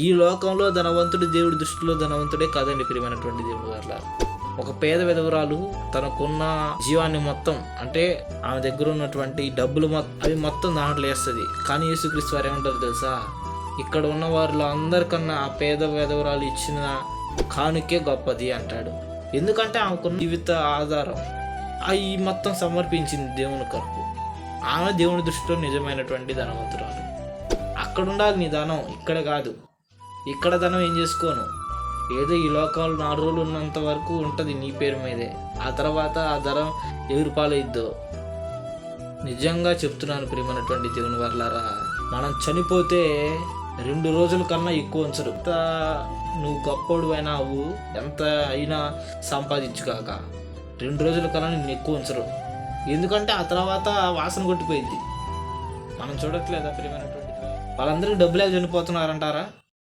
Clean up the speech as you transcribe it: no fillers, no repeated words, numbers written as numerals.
ఈ లోకంలో ధనవంతుడు దేవుడి దృష్టిలో ధనవంతుడే కాదండి ప్రియమైనటువంటి దేవుడు వల్ల. ఒక పేద విధవరాలు తనకున్న జీవాన్ని మొత్తం, అంటే ఆమె దగ్గర ఉన్నటువంటి డబ్బులు అవి మొత్తం దాంట్లో వేస్తుంది. కానీ యేసుక్రీస్తు వారు ఏమంటారు తెలుసా? ఇక్కడ ఉన్న వారిలో అందరికన్నా ఆ పేద విధవరాలు ఇచ్చిన కానుకే గొప్పది అంటాడు. ఎందుకంటే ఆమెకున్న జీవిత ఆధారం అవి మొత్తం సమర్పించింది దేవుని కొరకు. ఆమె దేవుని దృష్టిలో నిజమైనటువంటి ధనవంతురాలు. అక్కడ ఉండాలి నీ ధనం, ఇక్కడ కాదు. ఇక్కడ ధనం ఏం చేసుకోను, ఏదో ఈ లోకంలో 4 రోజులు ఉన్నంత వరకు ఉంటుంది నీ పేరు మీదే. ఆ తర్వాత ఆ ధనం ఎవరి పాలైద్దో. నిజంగా చెప్తున్నాను ప్రియమైనటువంటి దేవుని వర్లారా, మనం చనిపోతే 2 రోజుల కన్నా ఎక్కువ ఉంచరు. నువ్వు గొప్పోడు అయినావు, ఎంత అయినా సంపాదించుకాక 2 రోజుల కన్నా నిన్ను ఎక్కువ ఉంచరు. ఎందుకంటే ఆ తర్వాత వాసన కొట్టిపోయింది. మనం చూడట్లేదా ప్రియమైనటువంటి వాళ్ళందరికీ డబ్బులే చనిపోతున్నారంటారా?